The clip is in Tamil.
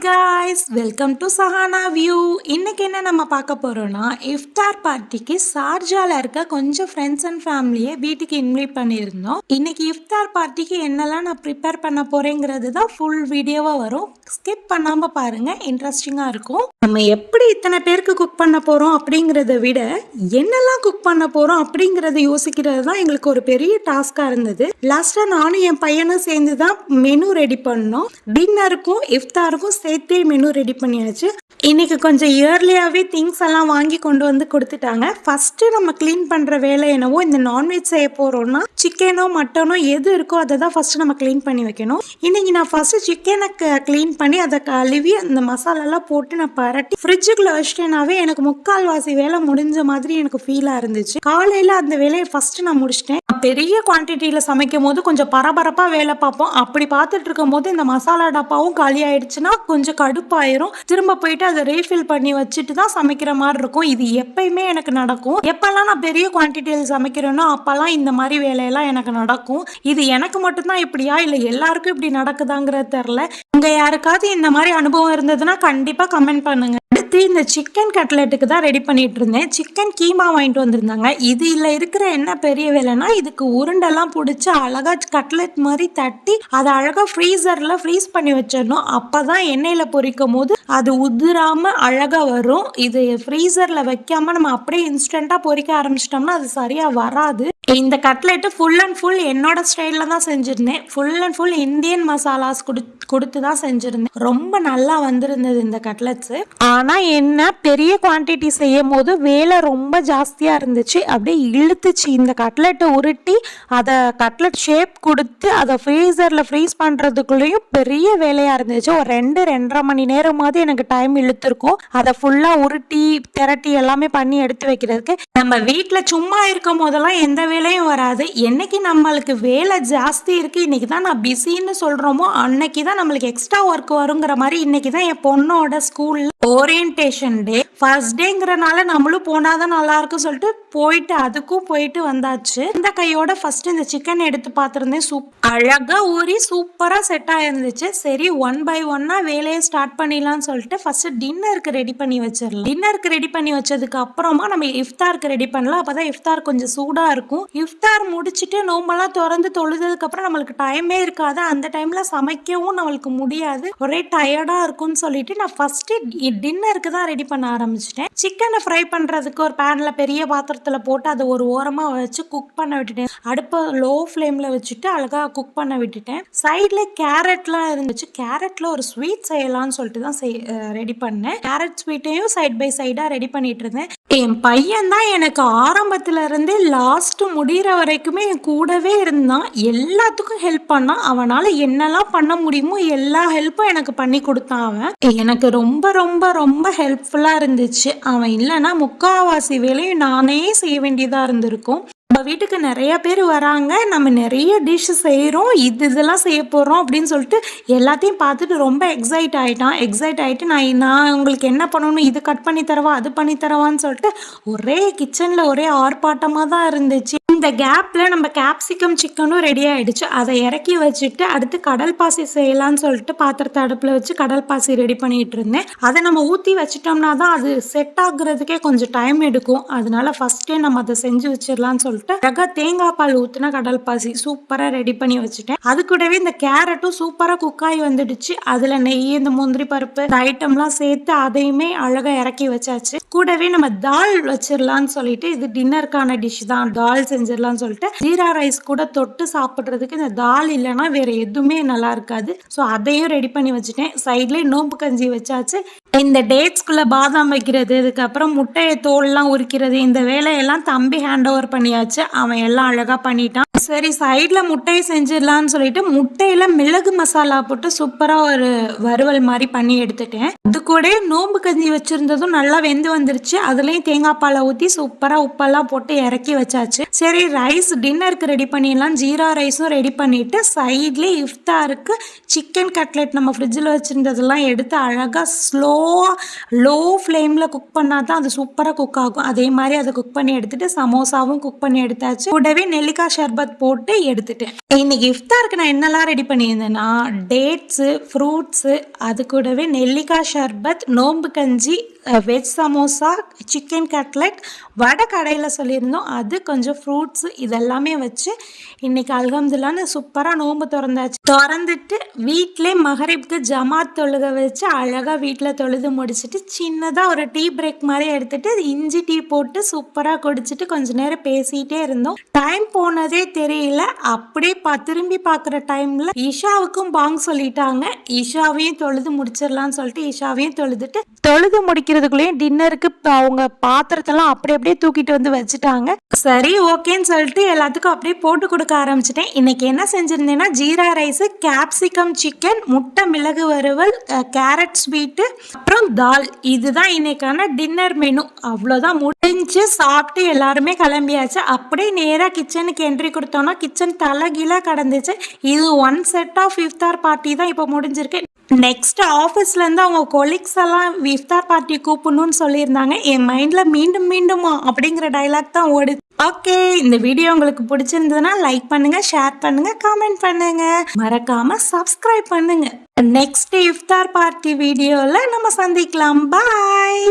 guys, welcome to Sahana view. இன்னைக்கு என்ன நம்ம பார்க்க போறோம்னா இஃப்தார் பார்ட்டிக்கு ஷார்ஜால இருக்க கொஞ்சம் ஃப்ரெண்ட்ஸ் அண்ட் ஃபேமிலியை வீட்டுக்கு இன்வைட் பண்ணியிருந்தோம். இன்னைக்கு இஃப்தார் பார்ட்டிக்கு என்னெல்லாம் நான் ப்ரிப்பேர் பண்ண போறேங்கிறது தான் ஃபுல் வீடியோவா வரும். ஸ்கிப் பண்ணாம பாருங்க, இன்ட்ரெஸ்டிங்கா இருக்கும். நம்ம எப்படி இத்தனை பேருக்கு குக் பண்ண போறோம் அப்படிங்கிறத விட என்னெல்லாம் குக் பண்ண போறோம் அப்படிங்கறத யோசிக்கிறது தான் எங்களுக்கு ஒரு பெரிய டாஸ்கா இருந்தது. லாஸ்டா நானும் என் பையனும் சேர்ந்து தான் மெனு ரெடி பண்ணோம். டின்னருக்கும் இஃப்தாருக்கும் சேர்த்தே மெனு ரெடி பண்ணியாச்சு. இன்னைக்கு கொஞ்சம் இயர்லியாகவே திங்ஸ் எல்லாம் வாங்கி கொண்டு வந்து கொடுத்துட்டாங்க. ஃபர்ஸ்ட் நம்ம க்ளீன் பண்ணுற வேலை என்னவோ, இந்த நான்வெஜ் செய்ய போகிறோம்னா சிக்கனோ மட்டனோ எது இருக்கோ அதை தான் ஃபர்ஸ்ட் நம்ம க்ளீன் பண்ணி வைக்கணும். இன்னைக்கு நான் ஃபர்ஸ்ட் சிக்கனை க்ளீன் பண்ணி அதை கழுவி அந்த மசாலாலாம் போட்டு நான் பரட்டி ஃப்ரிட்ஜுக்குள்ள வச்சிட்டேனாவே எனக்கு முக்கால்வாசி வேலை முடிஞ்ச மாதிரி எனக்கு ஃபீலாக இருந்துச்சு. காலையில் அந்த வேலையை ஃபர்ஸ்ட் நான் முடிச்சிட்டேன். பெரிய குவான்டிட்டியில் சமைக்கும் போது கொஞ்சம் பரபரப்பாக வேலை பார்ப்போம். அப்படி பார்த்துட்டு இருக்கும் போது இந்த மசாலா டப்பாவும் காலி ஆயிடுச்சுன்னா கொஞ்சம் கடுப்பாயிரும். திரும்ப போயிட்டு அதை ரீஃபில் பண்ணி வச்சுட்டு தான் சமைக்கிற மாதிரி இருக்கும். இது எப்பயுமே எனக்கு நடக்கும். எப்பெல்லாம் நான் பெரிய குவான்டிட்டியில் சமைக்கிறேனோ அப்பெல்லாம் இந்த மாதிரி வேலையெல்லாம் எனக்கு நடக்கும். இது எனக்கு மட்டும்தான் இப்படியா இல்லை எல்லாருக்கும் இப்படி நடக்குதாங்கிறது தெரில. உங்க யாருக்காவது இந்த மாதிரி அனுபவம் இருந்ததுன்னா கண்டிப்பா கமெண்ட் பண்ணுங்க. அடுத்து இந்த சிக்கன் கட்லெட்டுக்கு தான் ரெடி பண்ணிட்டு இருந்தேன். சிக்கன் கீமா வாங்கிட்டு வந்திருந்தாங்க. இதுல இருக்கிற என்ன பெரிய வேலைன்னா, இதுக்கு உருண்டெல்லாம் பிடிச்சி அழகா கட்லெட் மாதிரி தட்டி அதை அழகா ஃப்ரீசர்ல ஃப்ரீஸ் பண்ணி வச்சிடணும். அப்பதான் எண்ணெயில பொரிக்கும் போது அது உதிராம அழகா வரும். இது ஃப்ரீசர்ல வைக்காம நம்ம அப்படியே இன்ஸ்டன்டா பொரிக்க ஆரம்பிச்சிட்டோம்னா அது சரியா வராது. இந்த கட்லெட்டு ஃபுல் அண்ட் ஃபுல் என்னோட ஸ்டைலில் தான் செஞ்சுருந்தேன். ஃபுல் அண்ட் ஃபுல் இந்தியன் மசாலாஸ் கொடுத்து தான் செஞ்சுருந்தேன். ரொம்ப நல்லா வந்திருந்தது இந்த கட்லெட்ஸு. ஆனால் என்ன, பெரிய குவான்டிட்டி செய்யும் போது வேலை ரொம்ப ஜாஸ்தியாக இருந்துச்சு. அப்படியே இழுத்துச்சு. இந்த கட்லெட்டை உருட்டி அதை கட்லெட் ஷேப் கொடுத்து அதை ஃப்ரீசரில் ஃப்ரீஸ் பண்ணுறதுக்குள்ளேயும் பெரிய வேலையாக இருந்துச்சு. ஒரு 2-2.5 மணி நேரமாவது எனக்கு டைம் இழுத்துருக்கும். அதை ஃபுல்லாக உருட்டி திரட்டி எல்லாமே பண்ணி எடுத்து வைக்கிறதுக்கு. நம்ம வீட்டில் சும்மா இருக்கும் போதெல்லாம் எந்த வேலையும் வராது. என்னைக்கு நம்மளுக்கு வேலை ஜாஸ்தி இருக்கு, இன்னைக்கு தான் நான் பிஸின்னு சொல்றோமோ அன்னைக்கு தான் நம்மளுக்கு எக்ஸ்ட்ரா ஒர்க் வருங்கிற மாதிரி. இன்னைக்கு தான் என் பொண்ணோட ஸ்கூல்ல ஓரியன்டேஷன் டே. ஃபர்ஸ்ட் டேங்கிறனால நம்மளும் போனாதான் நல்லா இருக்கும் சொல்லிட்டு அதுக்கும் போயிட்டு வந்தாச்சு. இந்த கையோட ஃபர்ஸ்ட் இந்த சிக்கன் எடுத்து பார்த்துருந்தேன். அழகா ஊறி சூப்பரா செட் ஆயிருந்துச்சு. சரி, 1 by 1 வேலையை ஸ்டார்ட் பண்ணிடலாம்னு சொல்லிட்டு ஃபர்ஸ்ட் டின்னருக்கு ரெடி பண்ணி வச்சிடலாம். டின்னருக்கு ரெடி பண்ணி வச்சதுக்கு அப்புறமா நம்ம இஃப்தாருக்கு ரெடி பண்ணலாம். அப்பதான் இஃப்தார் கொஞ்சம் சூடா இருக்கும். இஃப்தார் முடிச்சுட்டு நோம்பெல்லாம் திறந்து தொழுதுக்கு அப்புறம் நம்மளுக்கு டைமே இருக்காது. அந்த டைம்ல சமைக்கவும் நம்மளுக்கு முடியாது, ஒரே டயர்டா இருக்கும்னு சொல்லிட்டு நான் ஃபர்ஸ்ட் டின்னருக்கு தான் ரெடி பண்ண ஆரம்பிச்சிட்டேன். சிக்கனை ஃப்ரை பண்றதுக்கு ஒரு பேன்ல பெரிய பாத்திரத்துல போட்டு அதை ஒரு ஓரமா வச்சு குக் பண்ண விட்டுட்டேன். அடுப்பை லோ ஃப்ளேம்ல வச்சுட்டு அழகா குக் பண்ண விட்டுட்டேன். சைட்ல கேரட்லாம் இருந்துச்சு. கேரட்ல ஒரு ஸ்வீட் செய்யலாம்னு சொல்லிட்டு தான் ரெடி பண்ணேன். கேரட் ஸ்வீட்டையும் சைட் பை சைடா ரெடி பண்ணிட்டு இருந்தேன். என் பையன் தான் எனக்கு ஆரம்பத்துல இருந்தே லாஸ்ட் முடிகிற வரைக்குமே என் கூடவே இருந்தான். எல்லாத்துக்கும் ஹெல்ப் பண்ணான். அவனால என்னெல்லாம் பண்ண முடியுமோ எல்லா ஹெல்ப்பும் எனக்கு பண்ணி கொடுத்தான். அவன் எனக்கு ரொம்ப ரொம்ப ரொம்ப ஹெல்ப்ஃபுல்லா இருந்துச்சு. அவன் இல்லைன்னா முக்காவாசி வேலையும் நானே செய்ய வேண்டியதா இருந்திருக்கும். நம்ம வீட்டுக்கு நிறைய பேர் வராங்க, நம்ம நிறைய டிஷ் செய்கிறோம், இதெல்லாம் செய்ய போகிறோம் அப்படின்னு சொல்லிட்டு எல்லாத்தையும் பார்த்துட்டு ரொம்ப எக்ஸைட் ஆகிட்டு நான் உங்களுக்கு என்ன பண்ணணும், இது கட் பண்ணி தரவா அது பண்ணி தரவான்னு சொல்லிட்டு ஒரே கிச்சனில் ஒரே ஆர்ப்பாட்டமாக தான் இருந்துச்சு. இந்த கேப்பில் நம்ம கேப்சிகம் சிக்கனும் ரெடி ஆகிடுச்சு. அதை இறக்கி வச்சுட்டு அடுத்து கடல் பாசி செய்யலான்னு சொல்லிட்டு பாத்திரத்தை அடுப்பில் வச்சு கடல் பாசி ரெடி பண்ணிட்டு இருந்தேன். அதை நம்ம ஊற்றி வச்சிட்டோம்னா தான் அது செட் ஆகுறதுக்கே கொஞ்சம் டைம் எடுக்கும். அதனால ஃபர்ஸ்டே நம்ம அதை செஞ்சு வச்சிடலான்னு சொல்லிட்டு அழகா தேங்காய் பால் ஊற்றின கடல் பாசி சூப்பராக ரெடி பண்ணி வச்சுட்டேன். அது கூடவே இந்த கேரட்டும் சூப்பராக குக்காய் வந்துடுச்சு. அதில் நெய், இந்த முந்திரி பருப்பு, இந்த ஐட்டம்லாம் சேர்த்து அதையுமே அழகாக இறக்கி வச்சாச்சு. கூடவே நம்ம தால் வச்சிடலான்னு சொல்லிட்டு, இது டின்னருக்கான டிஷ் தான், தால் செஞ்சிடலாம்னு சொல்லிட்டு ஜீரா ரைஸ் கூட தொட்டு சாப்பிட்றதுக்கு இந்த தால் இல்லைன்னா வேற எதுவுமே நல்லா இருக்காது. ஸோ அதையும் ரெடி பண்ணி வச்சுட்டேன். சைட்லேயே நோம்பு கஞ்சி வச்சாச்சு. இந்த டேட்ஸ்குள்ள பாதாம் வைக்கிறது, இதுக்கப்புறம் முட்டையை தோல்லாம் உரிக்கிறது, இந்த வேலையெல்லாம் தம்பி ஹேண்ட் ஓவர் பண்ணியாச்சு. அவன் எல்லாம் அழகா பண்ணிட்டான். சரி, சைட்ல முட்டையை செஞ்சிடலான்னு சொல்லிட்டு முட்டையில மிளகு மசாலா போட்டு சூப்பரா ஒரு வறுவல் மாதிரி பண்ணி எடுத்துட்டேன். அது கூட நோம்பு கஞ்சி வச்சிருந்ததும் நல்லா வெந்து வந்துருச்சு. அதுலேயும் தேங்காய் பாலை ஊற்றி சூப்பராக உப்பெல்லாம் போட்டு இறக்கி வச்சாச்சு. சரி ரைஸ் டின்னருக்கு ரெடி பண்ணிடலாம். ஜீரா ரைஸும் ரெடி பண்ணிவிட்டு சைட்லேயே இஃப்தாருக்கு சிக்கன் கட்லெட் நம்ம ஃப்ரிட்ஜில் வச்சுருந்ததெல்லாம் எடுத்து அழகாக லோ ஃப்ளேமில் குக் பண்ணால் தான் அது சூப்பராக குக் ஆகும். அதே மாதிரி அதை குக் பண்ணி எடுத்துகிட்டு சமோசாவும் குக் பண்ணி எடுத்தாச்சு. கூடவே நெல்லிக்காய் ஷர்பத் போட்டு எடுத்துட்டேன். இன்னைக்கு இஃப்தாருக்கு நான் என்னெல்லாம் ரெடி பண்ணியிருந்தேன்னா டேட்ஸு, ஃப்ரூட்ஸு, அது கூடவே நெல்லிக்காய் ஷர்பத், நோம்பு கஞ்சி, வெஜ் சமோசா, சிக்கன் கட்லெட், வடை கடையில் சொல்லியிருந்தோம், அது கொஞ்சம் ஃப்ரூட்ஸு இதெல்லாமே வச்சு இன்றைக்கி அல்ஹம்துலில்லாஹ்னு சூப்பராக நோம்பு திறந்துட்டு வீட்டிலே மகரிப்க்கு ஜமாத் தொழுக வச்சு அழகாக வீட்டில் தொழுது முடிச்சுட்டு சின்னதாக ஒரு டீ பிரேக் மாதிரி எடுத்துகிட்டு இஞ்சி டீ போட்டு சூப்பராக குடிச்சிட்டு கொஞ்ச நேரம் பேசிகிட்டே இருந்தோம். டைம் போனதே தெரியல. அப்படியே திரும்பி பார்க்குற டைமில் இஷாவுக்கும் பாங் சொல்லிட்டாங்க. இஷாவையும் தொழுது முடிச்சிடலான்னு சொல்லிட்டு இஷாவையும் தொழுது முடிக்கிறதுக்குள்ளேயும் டின்னருக்கு அவங்க பாத்திரத்தெல்லாம் அப்படியே தூக்கிட்டு வந்து வச்சுட்டாங்க. சரி ஓகேன்னு சொல்லிட்டு எல்லாத்துக்கும் அப்படியே போட்டு கொடுக்க ஆரம்பிச்சிட்டேன். இன்னைக்கு என்ன செஞ்சிருந்தேன்னா ஜீரா ரைஸு, கேப்சிகம் சிக்கன், முட்டை மிளகு வறுவல், கேரட் ஸ்வீட்டு, அப்புறம் தால். இதுதான் இன்னைக்கான டின்னர் மெனு. அவ்வளோதான் முடிஞ்சு சாப்பிட்டு எல்லாருமே கிளம்பியாச்சு. அப்படியே நேராக கிச்சனுக்கு என்ட்ரி கொடுத்தோன்னா கிச்சன் தலைகீழாக கடந்துச்சு. இது ஒன் செட் ஆஃப் இஃப்தார் பார்ட்டி தான் இப்போ முடிஞ்சிருக்கு. நெக்ஸ்ட் ஆஃபீஸ்லேருந்து அவங்க கொலீக்ஸ் எல்லாம் இஃப்தார் பார்ட்டி கூப்பிடணும்னு சொல்லியிருந்தாங்க. என் மைண்டில் மீண்டுமா அப்படிங்கிற டைலாக் தான் ஓடுது. ஓகே, இந்த வீடியோ உங்களுக்கு பிடிச்சிருந்ததுன்னா லைக் பண்ணுங்க, ஷேர் பண்ணுங்க, கமெண்ட் பண்ணுங்க, மறக்காம சப்ஸ்கிரைப் பண்ணுங்க. நெக்ஸ்ட் இஃப்தார் பார்ட்டி வீடியோவில் நம்ம சந்திக்கலாம். பாய்.